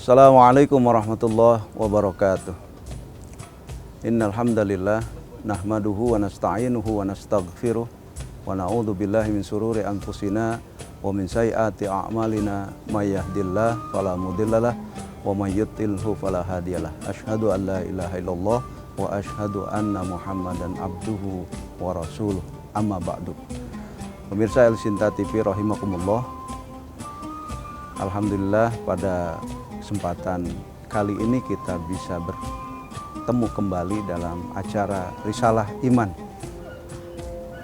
Assalamualaikum warahmatullahi wabarakatuh. Innal hamdalillah nahmaduhu wa nasta'inuhu wa nastaghfiruh wa na'udzu billahi min sururi anfusina wa min sayyiati a'malina may yahdihillahu fala mudhillalah wa may yudlilhu fala hadiyalah. Asyhadu an la ilaha illallah wa asyhadu anna Muhammadan abduhu wa rasuluh. Amma ba'du. Pemirsa El-Sinta TV rahimakumullah. Alhamdulillah pada kesempatan kali ini kita bisa bertemu kembali dalam acara Risalah Iman.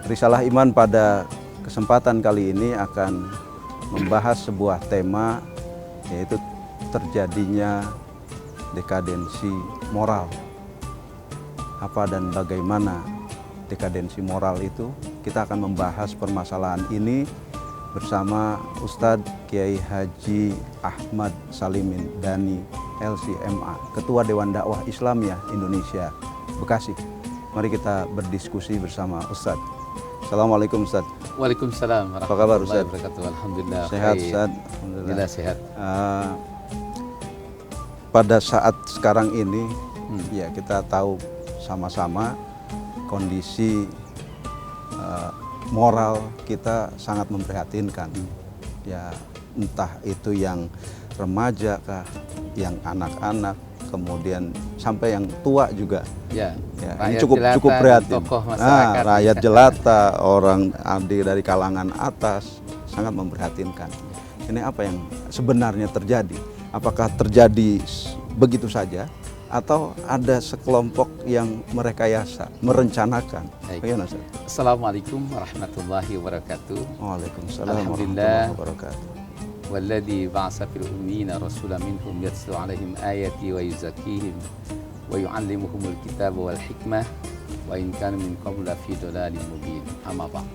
Risalah Iman pada kesempatan kali ini akan membahas sebuah tema, yaitu terjadinya dekadensi moral. Apa dan bagaimana dekadensi moral itu? Kita akan membahas permasalahan ini bersama Ustadz Kiai Haji Ahmad Salimin Dani LCMA, Ketua Dewan Dakwah Islamiyah Indonesia Bekasi. Mari kita berdiskusi bersama Ustadz. Assalamualaikum Ustadz. Waalaikumsalam Apa kabar Ustadz? wabarakatuh. Alhamdulillah. Sehat Baik. Ustadz? Alhamdulillah sehat. Pada saat sekarang ini, ya kita tahu sama-sama kondisi moral kita sangat memprihatinkan. Ya, entah itu yang remaja kah, yang anak-anak, kemudian sampai yang tua juga. Ya, Ini cukup prihatin. Tokoh masyarakat. Rakyat jelata, orang dari kalangan atas sangat memprihatinkan. Ini apa yang sebenarnya terjadi? Apakah terjadi begitu saja? Atau ada sekelompok yang merekayasa, merencanakan? Bagaimana, Ustaz? Assalamualaikum warahmatullahi wabarakatuh. Waalaikumsalam Alhamdulillah. warahmatullahi wabarakatuh. Walladzi ba'atsa fil ummiyina rasulan minhum yatlu 'alaihim ayati wa yuzakkihim wa yu'allimuhumul kitaba wal hikmah wa in kanu min qablu lafi dhalalin mubin. Amma ba'd.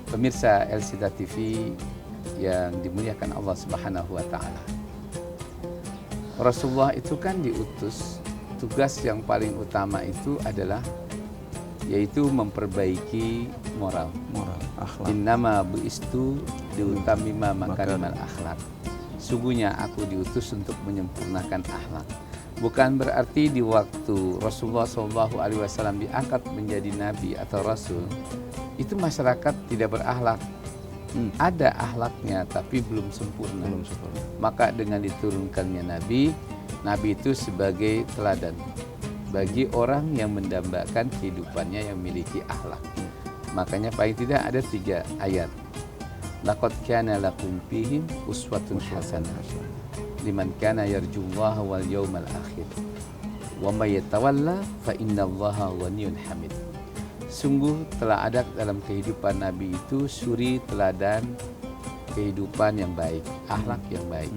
Pemirsa El-Sinta TV yang dimuliakan Allah Subhanahu wa taala. Rasulullah itu kan diutus, tugas yang paling utama itu adalah yaitu memperbaiki moral, akhlak. Innama bu'istu liutammima makarimal akhlak. Sungguhnya aku diutus untuk menyempurnakan akhlak. Bukan berarti di waktu Rasulullah SAW diangkat menjadi nabi atau rasul, itu masyarakat tidak berakhlak. Ada akhlaknya tapi belum sempurna. Maka dengan diturunkannya nabi itu sebagai teladan bagi orang yang mendambakan kehidupannya yang memiliki akhlak. Makanya paling tidak ada 3 ayat. Laqad kana lakum fihim uswatun hasanah liman kana yarjullaha wal yawmal akhir wa may yatawalla fa innallaha ghaniyyun hamid. Sungguh telah ada dalam kehidupan Nabi itu suri teladan kehidupan yang baik, akhlak yang baik.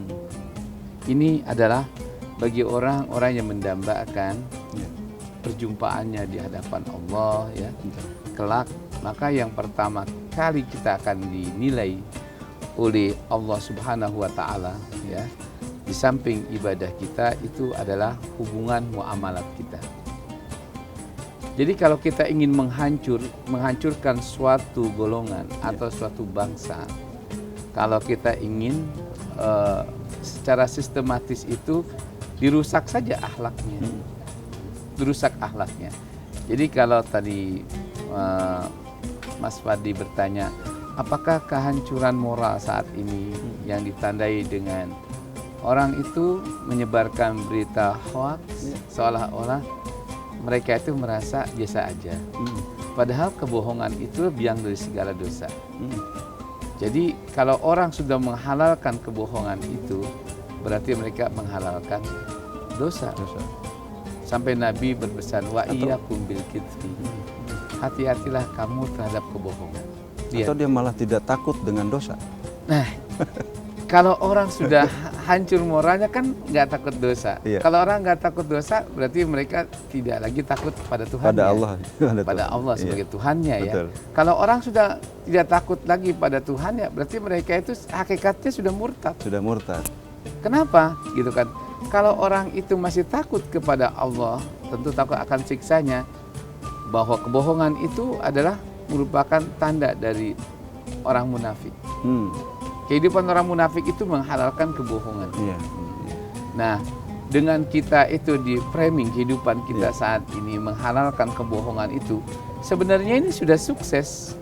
Ini adalah bagi orang-orang yang mendambakan perjumpaannya di hadapan Allah, ya, kelak. Maka yang pertama kali kita akan dinilai oleh Allah Subhanahu wa taala, ya, di samping ibadah kita itu adalah hubungan muamalat kita. Jadi kalau kita ingin menghancurkan suatu golongan atau suatu bangsa, kalau kita ingin secara sistematis itu dirusak saja akhlaknya, dirusak akhlaknya. Jadi kalau tadi Mas Fadli bertanya, apakah kehancuran moral saat ini yang ditandai dengan orang itu menyebarkan berita hoax seolah-olah mereka itu merasa biasa aja. Padahal kebohongan itu biang dari segala dosa. Jadi kalau orang sudah menghalalkan kebohongan itu, berarti mereka menghalalkan dosa. Sampai Nabi berpesan, wa iyyakum bil kidzi. Hati-hatilah kamu terhadap kebohongan. Atau dia malah tidak takut dengan dosa. Nah, kalau orang sudah hancur moralnya kan nggak takut dosa. Iya. Kalau orang nggak takut dosa, berarti mereka tidak lagi takut pada Tuhan. Pada Allah sebagai Tuhannya, ya. Betul. Kalau orang sudah tidak takut lagi pada Tuhan, ya berarti mereka itu hakikatnya sudah murtad. Sudah murtad. Kenapa? Gitu kan? Kalau orang itu masih takut kepada Allah, tentu takut akan siksanya. Bahwa kebohongan itu adalah merupakan tanda dari orang munafik. Kehidupan orang munafik itu menghalalkan kebohongan. Nah, dengan kita itu di framing kehidupan kita saat ini menghalalkan kebohongan itu, sebenarnya ini sudah sukses.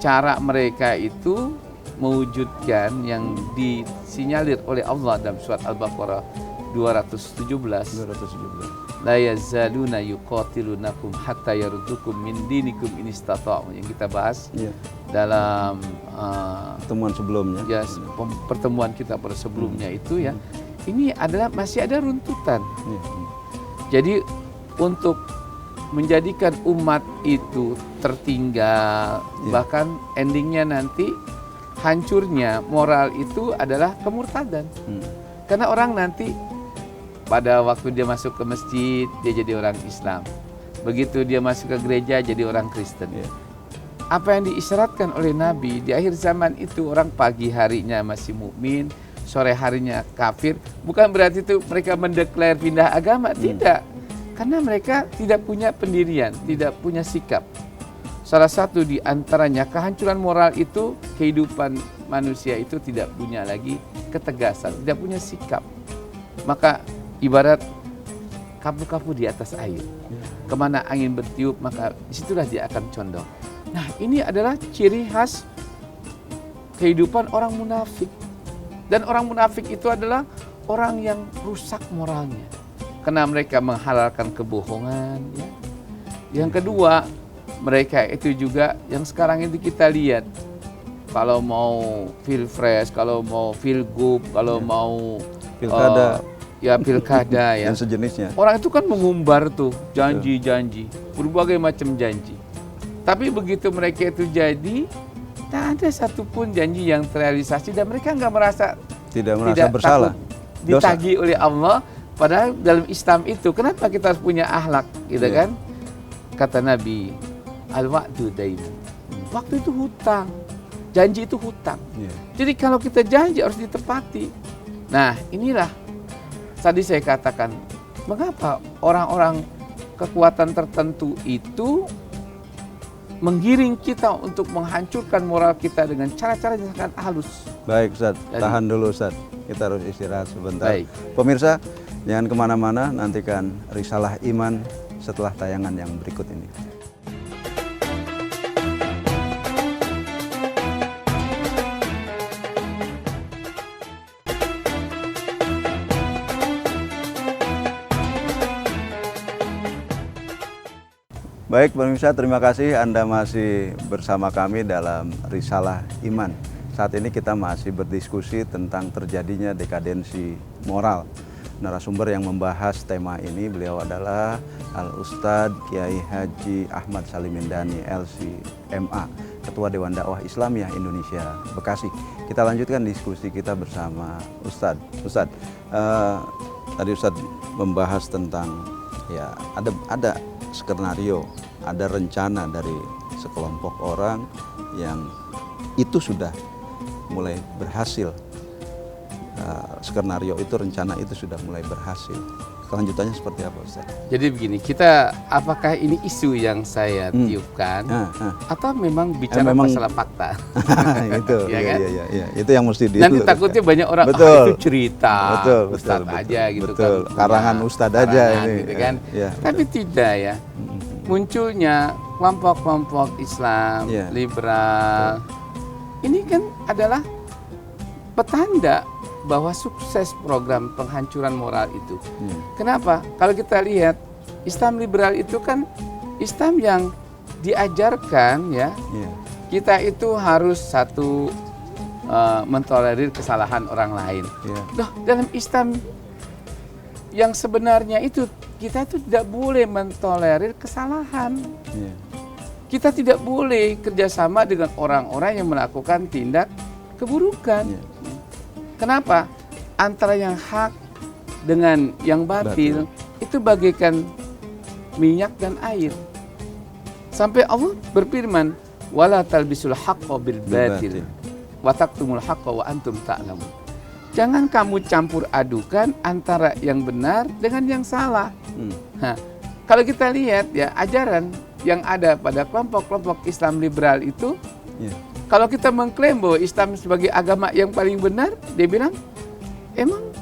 Cara mereka itu mewujudkan yang disinyalir oleh Allah dalam surat Al-Baqarah 217. La yazaluna yuqatilunakum hatta yaruddukum min dinikum in istata'u, yang kita bahas dalam pertemuan sebelumnya. Ya, pertemuan kita pada sebelumnya itu ya. Ini adalah masih ada runtutan. Jadi untuk menjadikan umat itu tertinggal, bahkan endingnya nanti hancurnya moral itu adalah kemurtadan. Karena orang nanti pada waktu dia masuk ke masjid, dia jadi orang Islam. Begitu dia masuk ke gereja, jadi orang Kristen. Apa yang diisyaratkan oleh Nabi di akhir zaman itu, orang pagi harinya masih mukmin, sore harinya kafir. Bukan berarti itu mereka mendeklar pindah agama, tidak. Karena mereka tidak punya pendirian, tidak punya sikap. Salah satu di antaranya kehancuran moral itu, kehidupan manusia itu tidak punya lagi ketegasan, tidak punya sikap. Maka ibarat kapu-kapu di atas air. Kemana angin bertiup, maka disitulah dia akan condong. Nah, ini adalah ciri khas kehidupan orang munafik. Dan orang munafik itu adalah orang yang rusak moralnya. Karena mereka menghalalkan kebohongan. Ya. Yang kedua, mereka itu juga yang sekarang itu kita lihat. Kalau mau feel fresh, kalau mau feel good, kalau mau pilkada. Pilkada ya. Dan sejenisnya. Orang itu kan mengumbar tuh janji-janji, berbagai macam janji. Tapi begitu mereka itu jadi, tak ada satupun janji yang terrealisasi dan mereka nggak merasa tidak bersalah, ditagih oleh Allah. Padahal dalam Islam itu, kenapa kita harus punya akhlak, gitu kan? Kata Nabi, al-wa'du dain. Waktu itu hutang, janji itu hutang. Jadi kalau kita janji harus ditepati. Nah, inilah tadi saya katakan, mengapa orang-orang kekuatan tertentu itu menggiring kita untuk menghancurkan moral kita dengan cara-cara yang sangat halus. Baik Ustaz, tahan dulu Ustaz. Kita harus istirahat sebentar. Baik. Pemirsa, jangan kemana-mana, nantikan Risalah Iman setelah tayangan yang berikut ini. Baik pemirsa, terima kasih Anda masih bersama kami dalam Risalah Iman. Saat ini kita masih berdiskusi tentang terjadinya dekadensi moral. Narasumber yang membahas tema ini beliau adalah Al-Ustadz Kiai Haji Ahmad Salimindani LC.MA, Ketua Dewan Dakwah Islamiyah Indonesia Bekasi. Kita lanjutkan diskusi kita bersama Ustadz. Ustadz, tadi Ustadz membahas tentang ya ada skenario, ada rencana dari sekelompok orang yang itu sudah mulai berhasil. Skenario itu, rencana itu sudah mulai berhasil. Kelanjutannya seperti apa Ustaz? Jadi begini, kita apakah ini isu yang saya tiupkan atau memang bicara masalah fakta? Itu, ya kan? Iya, itu yang mesti Nanti takutnya banyak orang itu cerita, Ustadz aja gitu betul. kan. Karangan Ustadz aja ini. Gitu kan. Tapi tidak ya. Munculnya kelompok-kelompok Islam, liberal, ini kan adalah petanda bahwa sukses program penghancuran moral itu. Kenapa? Kalau kita lihat Islam liberal itu kan Islam yang diajarkan ya, kita itu harus satu mentolerir kesalahan orang lain. Loh, dalam Islam yang sebenarnya itu kita itu tidak boleh mentolerir kesalahan. Kita tidak boleh kerjasama dengan orang-orang yang melakukan tindak keburukan. Kenapa? Antara yang hak dengan yang batil itu bagaikan minyak dan air. Sampai Allah berfirman, "Wala talbisul haqqo bil batil wa taktumul haqqo wa antum ta'lamun." Jangan kamu campur adukan antara yang benar dengan yang salah. Nah, kalau kita lihat ya ajaran yang ada pada kelompok-kelompok Islam liberal itu, kalau kita mengklaim bahwa Islam sebagai agama yang paling benar, dia bilang, emang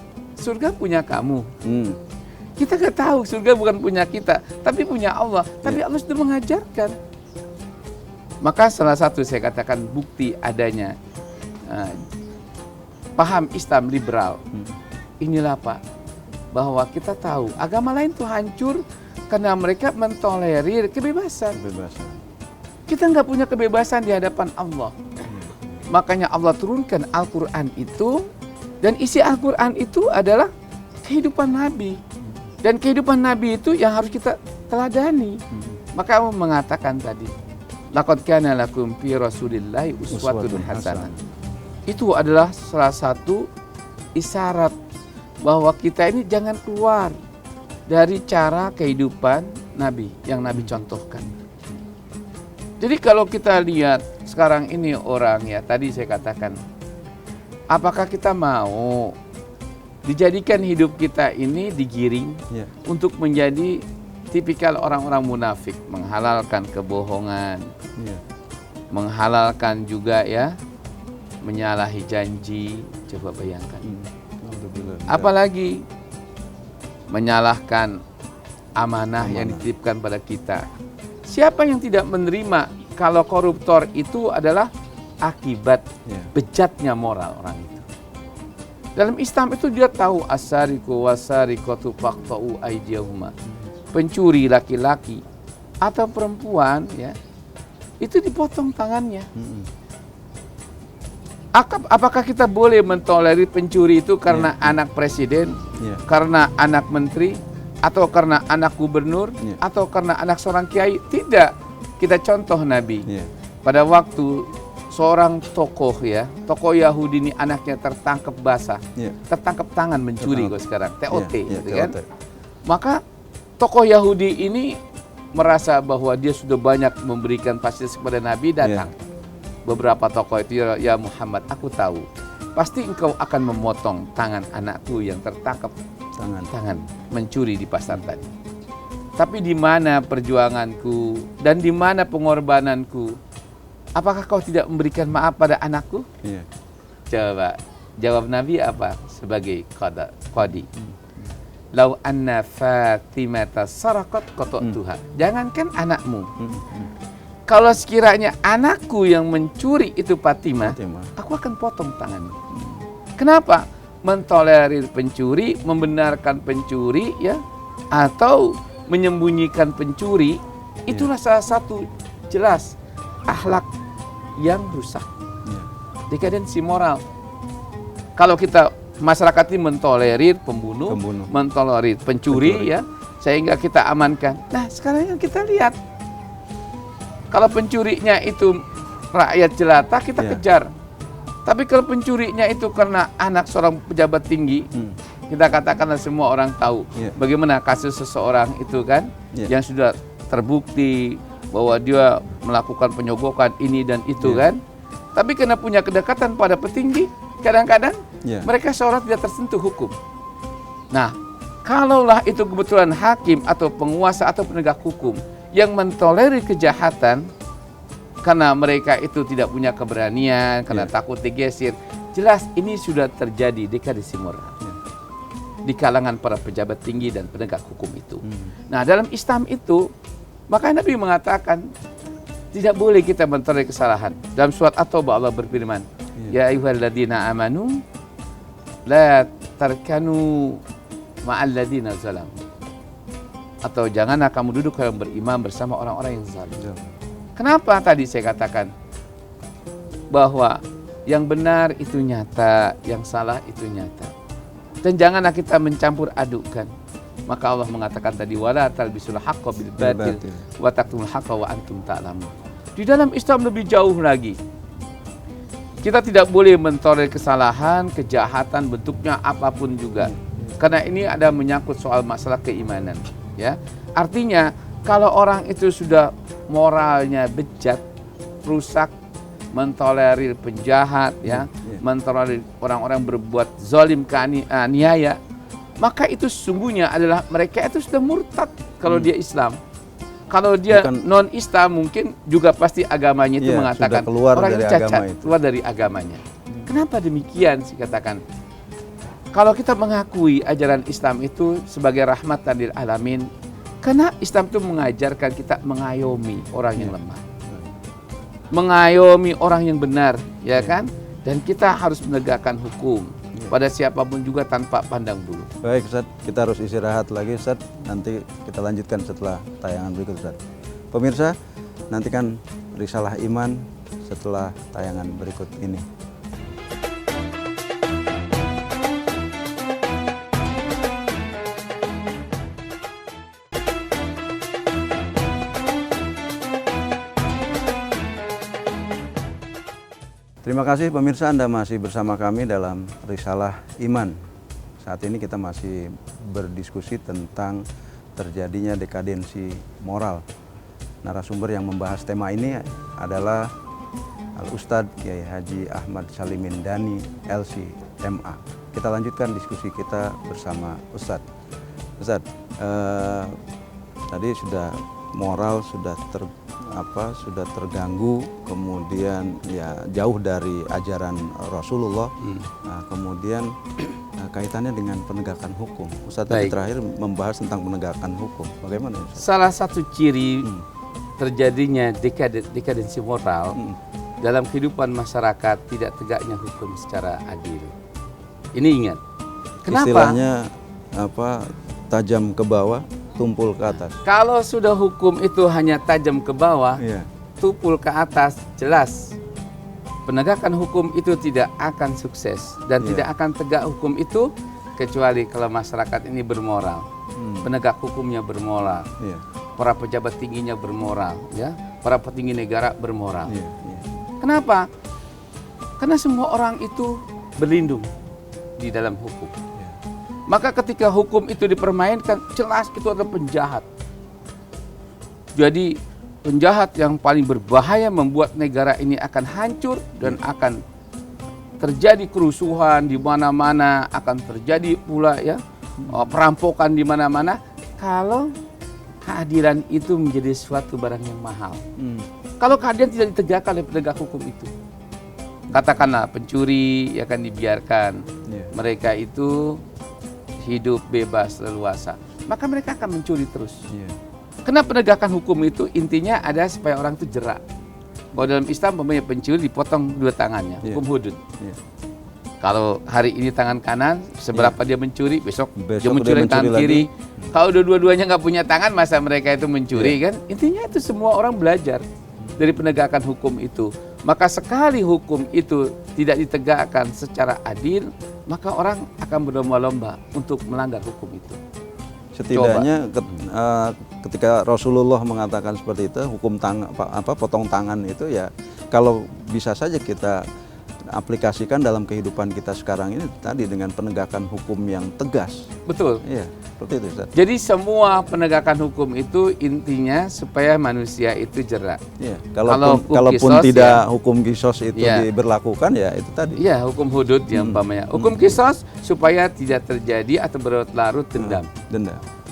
surga punya kamu. Kita nggak tahu surga bukan punya kita, tapi punya Allah. Tapi Allah sudah mengajarkan. Maka salah satu saya katakan bukti adanya paham Islam liberal. Inilah Pak, bahwa kita tahu agama lain tuh hancur karena mereka mentolerir kebebasan. Kita nggak punya kebebasan di hadapan Allah. Makanya Allah turunkan Al-Quran itu, dan isi Al-Quran itu adalah kehidupan Nabi. Dan kehidupan Nabi itu yang harus kita teladani. Maka Allah mengatakan tadi, laqad kana lakum fi Rasulillahi uswatun hasanah. Itu adalah salah satu isyarat bahwa kita ini jangan keluar dari cara kehidupan Nabi yang Nabi contohkan. Jadi kalau kita lihat sekarang ini orang ya, tadi saya katakan, apakah kita mau dijadikan hidup kita ini digiring untuk menjadi tipikal orang-orang munafik, menghalalkan kebohongan, menghalalkan juga ya, menyalahi janji. Coba bayangkan. Apalagi menyalahkan amanah yang dititipkan pada kita. Siapa yang tidak menerima kalau koruptor itu adalah akibat bejatnya moral orang itu. Dalam Islam itu dia tahu asariku wasarikatu faqta'u aydiyahuma. Pencuri laki-laki atau perempuan ya, itu dipotong tangannya. Apakah kita boleh mentolerir pencuri itu karena anak presiden, karena anak menteri, atau karena anak gubernur, atau karena anak seorang kiai? Tidak. Kita contoh Nabi. Pada waktu seorang tokoh ya, tokoh Yahudi ini anaknya tertangkap basah, tertangkap tangan mencuri kok sekarang, TOT, gitu kan? Maka tokoh Yahudi ini merasa bahwa dia sudah banyak memberikan fasilitas kepada Nabi, datang. Beberapa tokoh itu, ya Muhammad, aku tahu, pasti engkau akan memotong tangan anakku yang tertangkap tangan mencuri di pasar tadi. Tapi di mana perjuanganku dan di mana pengorbananku? Apakah kau tidak memberikan maaf pada anakku? Coba jawab Nabi apa sebagai qadi? Lau anna Fatimata saraqat qata'tuha. Jangankan anakmu. Kalau sekiranya anakku yang mencuri itu Fatimah, aku akan potong tangannya. Kenapa? Mentolerir pencuri, membenarkan pencuri ya, atau menyembunyikan pencuri, itulah salah satu jelas akhlak yang rusak, dekadensi moral. Kalau kita masyarakat ini mentolerir pembunuh. Mentolerir pencuri ya, sehingga kita amankan. Nah sekarang yang kita lihat, kalau pencurinya itu rakyat jelata, kita kejar. Tapi kalau pencurinya itu karena anak seorang pejabat tinggi, kita katakanlah semua orang tahu bagaimana kasus seseorang itu kan, yang sudah terbukti bahwa dia melakukan penyogokan ini dan itu kan. Tapi karena punya kedekatan pada petinggi, kadang-kadang mereka seorang tidak tersentuh hukum. Nah, kalaulah itu kebetulan hakim atau penguasa atau penegak hukum yang mentolerir kejahatan karena mereka itu tidak punya keberanian, karena takut digeser, jelas ini sudah terjadi dekadensi moral di kalangan para pejabat tinggi dan penegak hukum itu. Nah, dalam Islam itu, makanya Nabi mengatakan tidak boleh kita mentolerir kesalahan. Dalam surat At-Taubah Allah berfirman, ya ayyuhalladzina amanu la tarkanu ma'alladzina zalamu. Atau janganlah kamu duduk yang beriman bersama orang-orang yang zalim. Kenapa tadi saya katakan bahwa yang benar itu nyata, yang salah itu nyata. Dan janganlah kita mencampur adukkan. Maka Allah mengatakan tadi, wala talbisul haqqa bil batil wa taktumul haqqa wa antum ta'lamun. Di dalam Islam lebih jauh lagi. Kita tidak boleh mentolerir kesalahan, kejahatan, bentuknya apapun juga. Karena ini ada menyangkut soal masalah keimanan, ya. Artinya kalau orang itu sudah moralnya bejat, rusak, mentolerir penjahat, ya, mentolerir orang-orang berbuat zalim, aniaya, maka itu sesungguhnya adalah mereka itu sudah murtad kalau dia Islam. Kalau dia non-Islam mungkin juga pasti agamanya itu mengatakan orang ini cacat, keluar dari agamanya. Kenapa demikian sih katakan? Kalau kita mengakui ajaran Islam itu sebagai rahmatan lil alamin, karena Islam itu mengajarkan kita mengayomi orang yang lemah, mengayomi orang yang benar, ya kan? Dan kita harus menegakkan hukum pada siapapun juga tanpa pandang bulu. Baik Ustaz, kita harus istirahat lagi Ustaz. Nanti kita lanjutkan setelah tayangan berikut Ustaz. Pemirsa, nantikan Risalah Iman setelah tayangan berikut ini. Terima kasih pemirsa, Anda masih bersama kami dalam Risalah Iman. Saat ini kita masih berdiskusi tentang terjadinya dekadensi moral. Narasumber yang membahas tema ini adalah Al-Ustadz Kiai Haji Ahmad Salimin Dani, LC, MA. Kita lanjutkan diskusi kita bersama Ustadz. Ustadz, tadi sudah moral sudah terganggu, kemudian ya jauh dari ajaran Rasulullah. Nah, kemudian kaitannya dengan penegakan hukum. Ustadz tadi terakhir membahas tentang penegakan hukum. Bagaimana Ustadz? Salah satu ciri terjadinya dekadensi moral dalam kehidupan masyarakat tidak tegaknya hukum secara adil. Ini ingat. Kenapa? Istilahnya tajam ke bawah, tumpul ke atas. Kalau sudah hukum itu hanya tajam ke bawah, tumpul ke atas, jelas penegakan hukum itu tidak akan sukses dan tidak akan tegak hukum itu kecuali kalau masyarakat ini bermoral, penegak hukumnya bermoral, para pejabat tingginya bermoral, ya, para petinggi negara bermoral. Kenapa? Karena semua orang itu berlindung di dalam hukum. Maka ketika hukum itu dipermainkan, jelas itu adalah penjahat. Jadi penjahat yang paling berbahaya membuat negara ini akan hancur dan akan terjadi kerusuhan di mana-mana, akan terjadi pula ya perampokan di mana-mana kalau keadilan itu menjadi suatu barang yang mahal. Kalau keadilan tidak ditegakkan oleh penegak hukum itu, katakanlah pencuri ya kan dibiarkan, mereka itu hidup bebas leluasa, maka mereka akan mencuri terus. Karena penegakan hukum itu intinya ada supaya orang itu jerak. Kalau dalam Islam pencuri dipotong dua tangannya, hukum hudud. Kalau hari ini tangan kanan, seberapa dia mencuri, besok dia mencuri tangan kiri. Kalau dua-duanya nggak punya tangan, masa mereka itu mencuri kan? Intinya itu semua orang belajar dari penegakan hukum itu. Maka sekali hukum itu tidak ditegakkan secara adil, maka orang akan berlomba-lomba untuk melanggar hukum itu. Setidaknya ketika Rasulullah mengatakan seperti itu, hukum potong tangan itu ya, kalau bisa saja kita aplikasikan dalam kehidupan kita sekarang ini tadi dengan penegakan hukum yang tegas. Betul. Iya, seperti itu Ustaz. Jadi semua penegakan hukum itu intinya supaya manusia itu jerak. Iya, kalaupun tidak hukum kisos itu diberlakukan ya itu tadi. Iya, hukum hudud yang umpamanya. Hukum kisos supaya tidak terjadi atau berlarut dendam.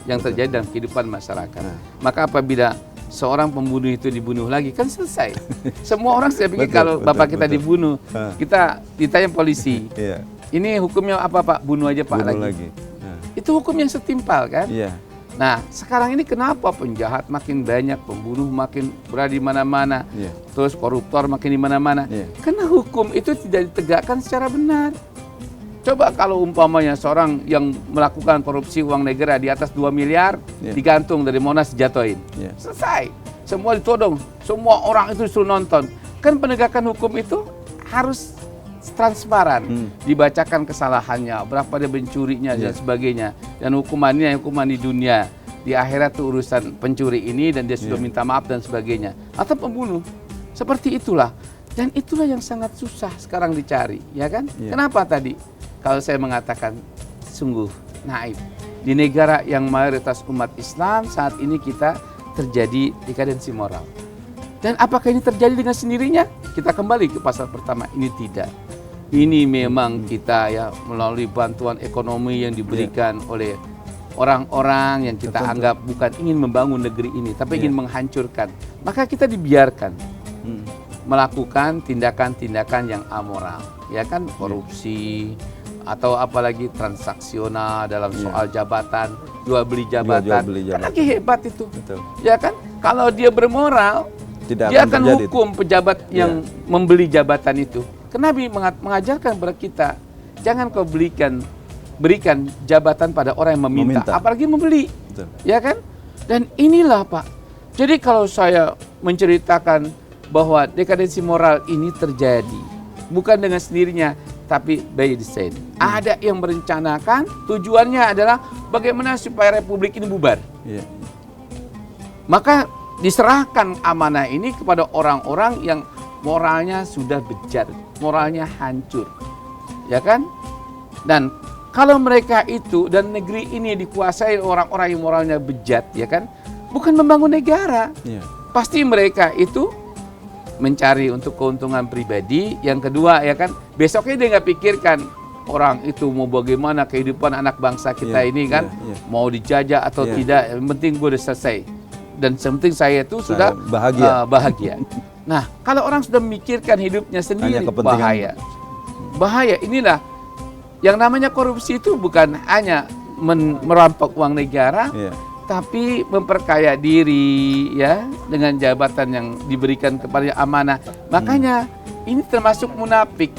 Yang terjadi dalam kehidupan masyarakat. Maka apabila seorang pembunuh itu dibunuh lagi, kan selesai. Semua orang saya pikir kalau bapak kita dibunuh, kita ditanya polisi. Ini hukumnya apa Pak? Bunuh aja Pak lagi. Itu hukum yang setimpal kan? Nah, sekarang ini kenapa penjahat makin banyak, pembunuh makin berada di mana-mana, terus koruptor makin di mana-mana? Karena hukum itu tidak ditegakkan secara benar. Coba kalau umpamanya seorang yang melakukan korupsi uang negara di atas 2 miliar, digantung dari Monas dijatuhin. Selesai. Semua ditodong, semua orang itu disuruh nonton. Kan penegakan hukum itu harus transparan. Dibacakan kesalahannya, berapa dia mencurinya dan sebagainya. Dan hukumannya hukuman di dunia. Di akhirat itu urusan pencuri ini dan dia sudah minta maaf dan sebagainya. Atau pembunuh. Seperti itulah. Dan itulah yang sangat susah sekarang dicari, ya kan? Kenapa tadi? Kalau saya mengatakan sungguh naif. Di negara yang mayoritas umat Islam saat ini kita terjadi dekadensi moral. Dan apakah ini terjadi dengan sendirinya? Kita kembali ke pasal pertama, ini tidak. Ini memang kita ya melalui bantuan ekonomi yang diberikan oleh orang-orang yang kita anggap bukan ingin membangun negeri ini, tapi ingin menghancurkan. Maka kita dibiarkan melakukan tindakan-tindakan yang amoral, ya kan, korupsi, atau apalagi transaksional dalam soal jabatan, jual beli jabatan. Kan lagi hebat itu. Betul. Ya kan? Kalau dia bermoral, dia akan hukum pejabat yang membeli jabatan itu. Karena Nabi mengajarkan kepada kita, jangan kau berikan jabatan pada orang yang meminta. Apalagi membeli. Betul. Ya kan? Dan inilah Pak. Jadi kalau saya menceritakan bahwa dekadensi moral ini terjadi bukan dengan sendirinya, tapi by design. Ada yang merencanakan, tujuannya adalah bagaimana supaya republik ini bubar. Ya. Maka diserahkan amanah ini kepada orang-orang yang moralnya sudah bejat, moralnya hancur. Ya kan? Dan kalau mereka itu dan negeri ini dikuasai orang-orang yang moralnya bejat, ya kan? Bukan membangun negara. Ya. Pasti mereka itu mencari untuk keuntungan pribadi. Yang kedua, ya kan, besoknya dia nggak pikirkan orang itu mau bagaimana kehidupan anak bangsa kita ini kan, mau dijajah atau tidak. Yang penting gue udah selesai. Dan yang penting saya itu sudah bahagia. Nah, kalau orang sudah memikirkan hidupnya sendiri, bahaya. Bahaya. Inilah yang namanya korupsi itu bukan hanya merampok uang negara, tapi memperkaya diri ya dengan jabatan yang diberikan kepada amanah. Makanya ini termasuk munafik.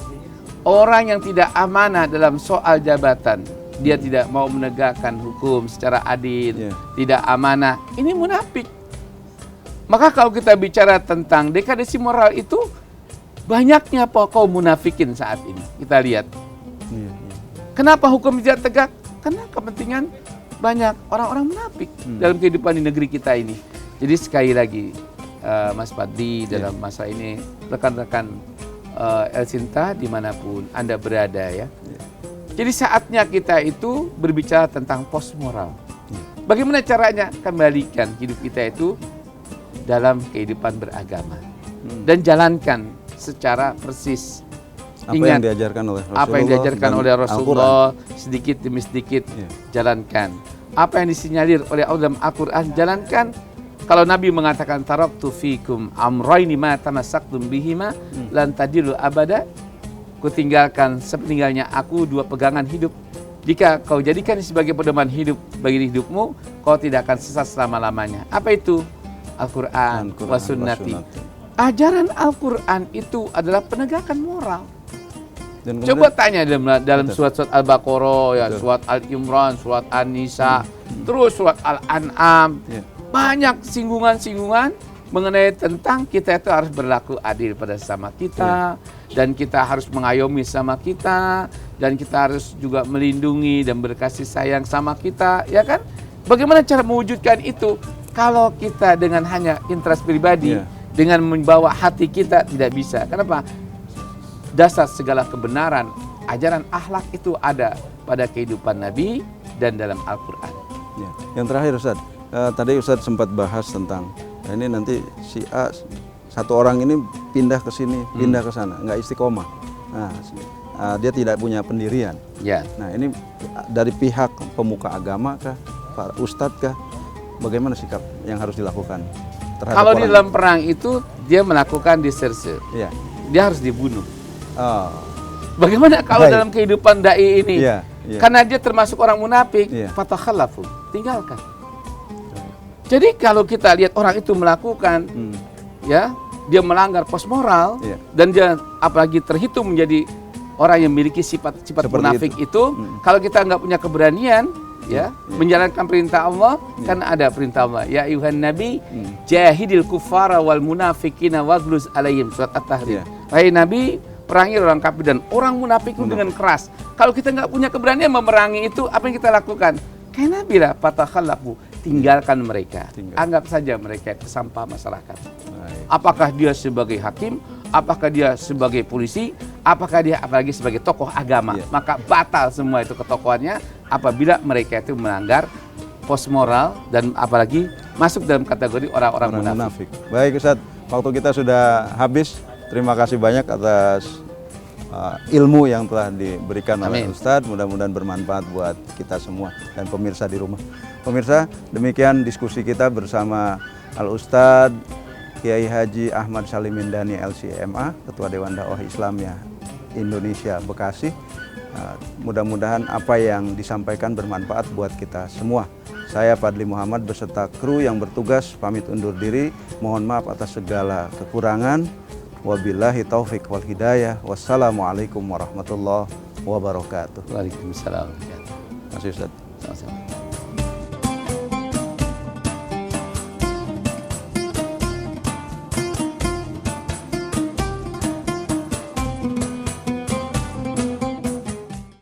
Orang yang tidak amanah dalam soal jabatan, dia tidak mau menegakkan hukum secara adil, tidak amanah. Ini munafik. Maka kalau kita bicara tentang dekadensi moral itu, banyaknya kaum munafikin saat ini. Kita lihat. Kenapa hukum tidak tegak? Karena kepentingan banyak orang-orang munafik dalam kehidupan di negeri kita ini. Jadi sekali lagi Mas Fadli dalam masa ini, rekan-rekan El Sinta dimanapun Anda berada ya. Jadi saatnya kita itu berbicara tentang pos moral. Bagaimana caranya kembalikan hidup kita itu dalam kehidupan beragama dan jalankan secara persis. Yang diajarkan oleh Rasulullah, apa yang diajarkan oleh Rasulullah sedikit demi sedikit jalankan. Apa yang disinyalir oleh Allah dalam Al-Quran jalankan. Kalau Nabi mengatakan taraktu fikum amrayni ma tamassaktum bihima lan tadillu abada, kutinggalkan sepeninggalnya aku dua pegangan hidup. Jika kau jadikan sebagai pedoman hidup bagi hidupmu, kau tidak akan sesat selama-lamanya. Apa itu? Al-Quran wa sunnati. Ajaran Al-Quran itu adalah penegakan moral. Dan coba tanya dalam surat-surat Al-Baqarah, ya, surat Al-Imran, surat An-Nisa, terus surat Al-An'am. Banyak singgungan-singgungan mengenai tentang kita itu harus berlaku adil pada sesama kita, dan kita harus mengayomi sama kita, dan kita harus juga melindungi dan berkasih sayang sama kita, ya kan? Bagaimana cara mewujudkan itu? Kalau kita dengan hanya interest pribadi, dengan membawa hati kita, tidak bisa. Kenapa? Dasar segala kebenaran, ajaran akhlak itu ada pada kehidupan Nabi dan dalam Al-Quran. Yang terakhir Ustaz, tadi Ustaz sempat bahas tentang ini nanti si A, satu orang ini pindah ke sini, pindah ke sana, nggak istiqomah. Nah, dia tidak punya pendirian. Nah, ini dari pihak pemuka agama kah, Pak Ustadz kah, bagaimana sikap yang harus dilakukan terhadap kalau di dalam perang itu dia melakukan diserse, dia harus dibunuh. Bagaimana kalau dalam kehidupan dai ini? Karena dia termasuk orang munafik, fatakhallafu, tinggalkan. Jadi kalau kita lihat orang itu melakukan, ya, dia melanggar pos moral, dan dia apalagi terhitung menjadi orang yang memiliki sifat-sifat munafik itu, kalau kita nggak punya keberanian, menjalankan perintah Allah, kan ada perintah Allah, ya ayuhan nabi, jahidil kuffara wal munafikina waghluz alaihim, surat At-Tahrim. Wahai Nabi, perangi orang kafir dan orang munafik itu dengan keras. Kalau kita nggak punya keberanian memerangi itu, apa yang kita lakukan? Kayak Nabi lah, fatakhallafu, tinggalkan mereka. Anggap saja mereka itu sampah masyarakat. Apakah dia sebagai hakim, apakah dia sebagai polisi, apakah dia apalagi sebagai tokoh agama, maka batal semua itu ketokohannya apabila mereka itu melanggar pos moral dan apalagi masuk dalam kategori orang-orang munafik. Baik Ustaz, waktu kita sudah habis. Terima kasih banyak atas ilmu yang telah diberikan oleh Ustadz. Mudah-mudahan bermanfaat buat kita semua dan pemirsa di rumah. Pemirsa, demikian diskusi kita bersama Al-Ustadz Kiai Haji Ahmad Salim Mindani LCMA, Ketua Dewan Dakwah Islamiyah Indonesia Bekasi. Mudah-mudahan apa yang disampaikan bermanfaat buat kita semua. Saya Fadli Muhammad beserta kru yang bertugas pamit undur diri. Mohon maaf atas segala kekurangan. Wabillahi taufik wal hidayah. Wassalamualaikum warahmatullahi wabarakatuh. Waalaikumsalam. Terima kasih Ustaz. Sama-sama.